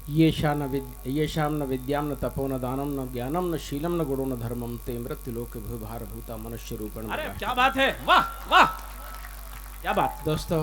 येषां न विद्यां न तपो न दानं न ज्ञानं न शीलं न गुणो न धर्मं ते मृत्युलोके भूभारभूता मनुष्य रूपेण। अरे क्या बात है, वाह वाह, क्या बात। दोस्तों,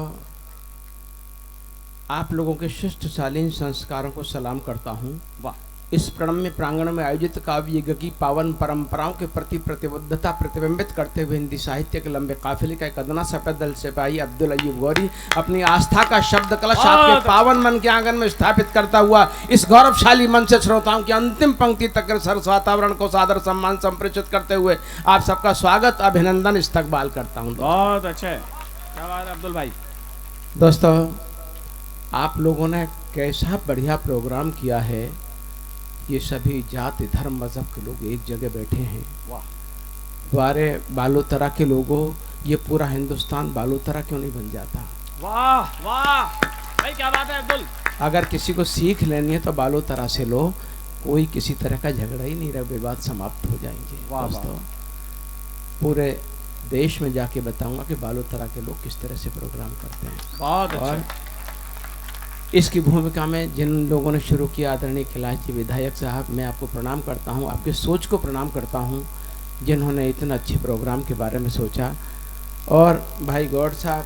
आप लोगों के शिष्ट शालीन संस्कारों को सलाम करता हूँ। वाह। इस प्रणम्य प्रांगण में आयोजित काव्य यज्ञ की पावन परंपराओं के प्रति प्रतिबद्धता प्रतिबिंबित करते हुए हिंदी साहित्य के लंबे काफिले का एक अदना सफेद दल सिपाही अब्दुल अय्यूब गौरी अपनी आस्था का शब्द कलश आपके पावन मन के आंगन में स्थापित करता हुआ इस गौरवशाली मंच से श्रोताओं की अंतिम पंक्ति तक सरस वातावरण को सादर सम्मान संप्रेषित करते हुए आप सबका स्वागत अभिनंदन इस्तकबाल करता हूँ। बहुत अच्छा है, क्या बात है अब्दुल भाई। दोस्तों, आप लोगों ने कैसा बढ़िया प्रोग्राम किया है। ये सभी जाति धर्म मजहब के लोग एक जगह बैठे हैं। वाह। द्वारे बालोतरा के लोगों, ये पूरा हिंदुस्तान बालोतरा क्यों नहीं बन जाता। वाह वाह भाई, क्या बात है अब्दुल। अगर किसी को सीख लेनी है तो बालोतरा से लो, कोई किसी तरह का झगड़ा ही नहीं रहा, विवाद समाप्त हो जाएंगे। वाह दोस्तों, पूरे देश में जाके बताऊंगा कि बालोतरा के लोग किस तरह से प्रोग्राम करते हैं। बहुत अच्छा। और इसकी भूमिका में जिन लोगों ने शुरू किया, आदरणीय कैलाश जी विधायक साहब, मैं आपको प्रणाम करता हूं, आपकी सोच को प्रणाम करता हूं, जिन्होंने इतना अच्छे प्रोग्राम के बारे में सोचा। और भाई गौड़ साहब,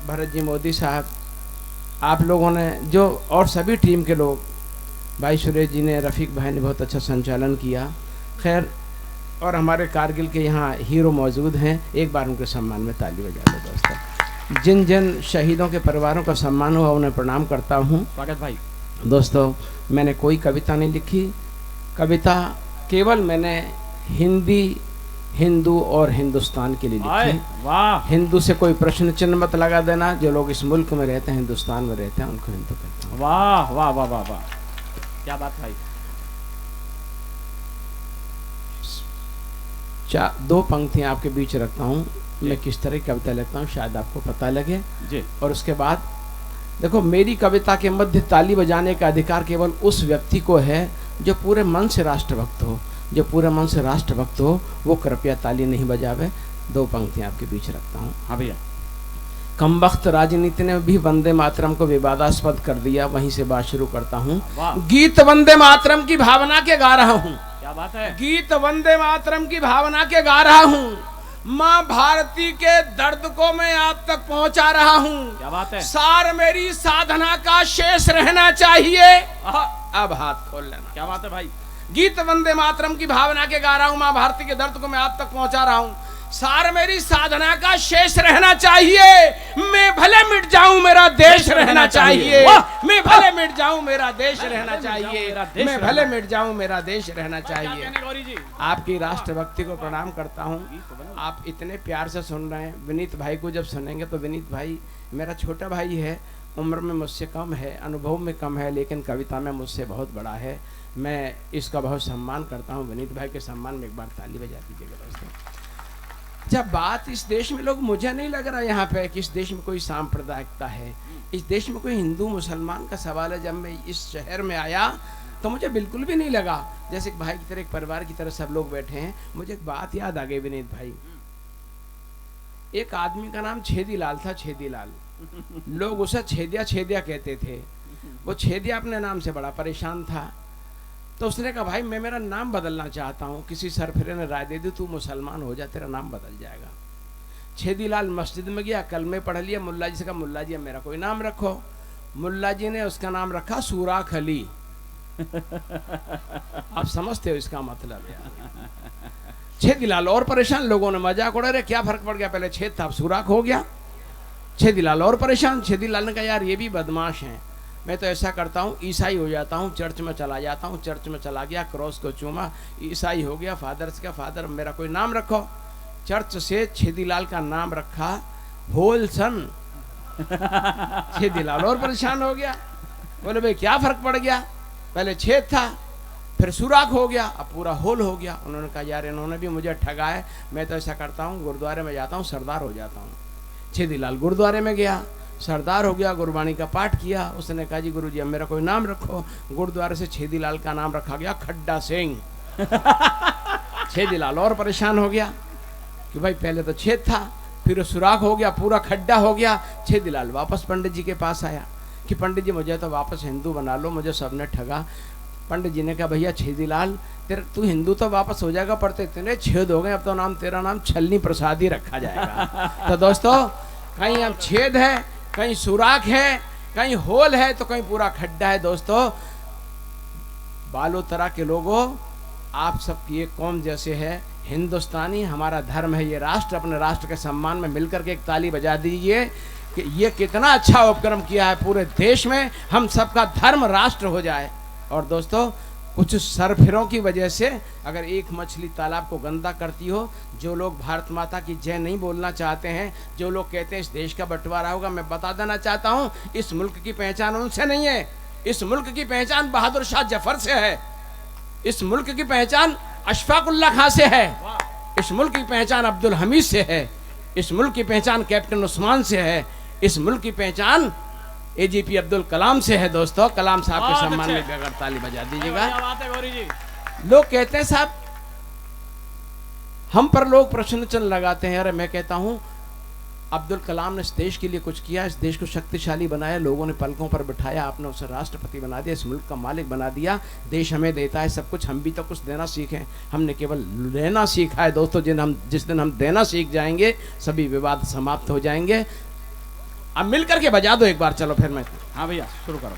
भरत जी मोदी साहब, आप लोगों ने जो, और सभी टीम के लोग, भाई सुरेश जी ने, रफ़ीक भाई ने बहुत अच्छा संचालन किया। खैर, और हमारे कारगिल के यहाँ हीरो मौजूद हैं, एक बार उनके सम्मान में ताली बजा लो। दोस्तों, जिन जिन शहीदों के परिवारों का सम्मान हुआ उन्हें प्रणाम करता हूँ। स्वागत भाई। दोस्तों, मैंने कोई कविता नहीं लिखी, कविता केवल मैंने हिंदी, हिंदू और हिंदुस्तान के लिए लिखी। वाह। हिंदू से कोई प्रश्न चिन्ह मत लगा देना, जो लोग इस मुल्क में रहते हैं, हिंदुस्तान में रहते हैं, उनको हिंदू कहते हैं। वाह वाह वाह वाह वाह, क्या बात भाई। दो पंक्तियां आपके बीच रखता हूँ, मैं किस तरह की कविता लिखता हूँ, शायद आपको पता लगे जी। और उसके बाद देखो, मेरी कविता के मध्य ताली बजाने का अधिकार केवल उस व्यक्ति को है जो पूरे मन से राष्ट्रभक्त हो। जो पूरे मन से राष्ट्रभक्त हो वो कृपया ताली नहीं बजावे। दो पंक्तियां आपके बीच रखता हूँ। हाँ भैया। कमबख्त राजनीति ने भी वंदे मातरम को विवादास्पद कर दिया, वहीं से बात शुरू करता हूँ। गीत वंदे मातरम की भावना के गा रहा हूँ। क्या बात है। गीत वंदे मातरम की भावना के गा रहा हूँ। माँ भारती के दर्द को मैं आप तक पहुंचा रहा हूँ। क्या बात है। सार मेरी साधना का शेष रहना चाहिए। अब हाथ खोल लेना। क्या बात है भाई। गीत वंदे मातरम की भावना के गा रहा हूँ, माँ भारती के दर्द को मैं आप तक पहुंचा रहा हूँ। सार मेरी साधना का शेष रहना चाहिए। मैं भले मिट जाऊं, मेरा देश रहना चाहिए। मैं भले मिट जाऊं, मेरा देश रहना चाहिए। मैं भले मिट जाऊं, मेरा देश रहना चाहिए। आपकी राष्ट्रभक्ति को प्रणाम करता हूं। आप इतने प्यार से सुन रहे हैं। विनीत भाई को जब सुनेंगे तो, विनीत भाई मेरा छोटा भाई है, उम्र में मुझसे कम है, अनुभव में कम है, लेकिन कविता में मुझसे बहुत बड़ा है। मैं इसका बहुत सम्मान करता हूँ। विनीत भाई के सम्मान में एक बार ताली बजा दीजिएगा दोस्तों। जब बात इस देश में, लोग, मुझे नहीं लग रहा यहाँ पे कि इस देश में कोई सांप्रदायिकता है, इस देश में कोई हिंदू मुसलमान का सवाल है। जब मैं इस शहर में आया तो मुझे बिल्कुल भी नहीं लगा, जैसे एक भाई की तरह, एक परिवार की तरह सब लोग बैठे हैं। मुझे एक बात याद आ गई विनीत भाई, एक आदमी का नाम छेदीलाल था। छेदीलाल, लोग उसे छेदिया छेदिया कहते थे। वो छेदिया अपने नाम से बड़ा परेशान था, तो उसने कहा भाई मैं मेरा नाम बदलना चाहता हूँ। किसी सरफिरे ने राय दे दी, तू मुसलमान हो जा, तेरा नाम बदल जाएगा। छेदीलाल मस्जिद में गया, कलमे पढ़ लिया, मुल्ला जी से कहा मुल्ला जी अब मेरा कोई नाम रखो। मुल्ला जी ने उसका नाम रखा सुराख अली। आप समझते हो इसका मतलब यार। छेदीलाल और परेशान, लोगों ने मजाक उड़ा, रहे क्या फर्क पड़ गया, पहले छेद था अब सुराख हो गया। छेदीलाल और परेशान। छेदीलाल ने कहा यार ये भी बदमाश हैं, मैं तो ऐसा करता हूँ, ईसाई हो जाता हूँ, चर्च में चला जाता हूँ। चर्च में चला गया, क्रॉस को चूमा, ईसाई हो गया। फादर से कहा फादर मेरा कोई नाम रखो। चर्च से छेदीलाल का नाम रखा होलसन। छेदीलाल और परेशान हो गया, बोले भाई क्या फर्क पड़ गया, पहले छेद था फिर सुराख हो गया, अब पूरा होल हो गया। उन्होंने कहा यार इन्होंने भी मुझे ठगा है, मैं तो ऐसा करता हूँ गुरुद्वारे में जाता हूँ, सरदार हो जाता हूँ। छेदीलाल गुरुद्वारे में गया, सरदार हो गया, गुरबाणी का पाठ किया। उसने कहा जी गुरुजी अब मेरा कोई नाम रखो। गुरुद्वारे से छेदीलाल का नाम रखा गया खड्डा सिंह। छेदीलाल और परेशान हो गया कि भाई पहले तो छेद था, फिर सुराख हो गया, पूरा खड्डा हो गया। छेदीलाल वापस पंडित जी के पास आया कि पंडित जी मुझे तो वापस हिंदू बना लो, मुझे सबने ठगा। पंडित जी ने कहा भैया छेदीलाल तेरे तू हिंदू तो वापस हो जाएगा, पर इतने छेद हो गए अब तो तेरा नाम छलनी प्रसाद ही रखा जाएगा। तो दोस्तों कहीं अब छेद है, कहीं सुराख है, कहीं होल है, तो कहीं पूरा खड्डा है। दोस्तों बालोतरा के लोगों, आप सबकी एक कौम जैसे है, हिंदुस्तानी हमारा धर्म है, ये राष्ट्र, अपने राष्ट्र के सम्मान में मिलकर के एक ताली बजा दीजिए कि ये कितना अच्छा उपक्रम किया है, पूरे देश में हम सबका धर्म राष्ट्र हो जाए। और दोस्तों कुछ सरफिरों की वजह से अगर एक मछली तालाब को गंदा करती हो, जो लोग भारत माता की जय नहीं बोलना चाहते हैं, जो लोग कहते हैं इस देश का बंटवारा होगा, मैं बता देना चाहता हूं इस मुल्क की पहचान उनसे नहीं है, इस मुल्क की पहचान बहादुर शाह जफर से है, इस मुल्क की पहचान अशफाकुल्ला खां से है, इस मुल्क की पहचान अब्दुल हमीद से है, इस मुल्क की पहचान कैप्टन उस्मान से है, इस मुल्क की पहचान एजीपी अब्दुल कलाम से है। दोस्तों कलाम साहब के सम्मान में अगर ताली बजा दीजिएगा। बात है गौरी जी। लोग कहते हैं साहब हम पर लोग प्रश्न चिन्ह लगाते हैं, अरे मैं कहता हूं अब्दुल कलाम ने इस देश के लिए कुछ किया, इस देश को शक्तिशाली बनाया, लोगों ने पलकों पर बिठाया, आपने उसे राष्ट्रपति बना दिया, इस मुल्क का मालिक बना दिया, देश हमें देता है सब कुछ, हम भी तो कुछ देना सीखें। हमने केवल लेना सीखा है। दोस्तों जिस दिन हम देना सीख जाएंगे सभी विवाद समाप्त हो जाएंगे। अब मिल करके बजा दो एक बार, चलो फिर मैं। हाँ भैया शुरू करो।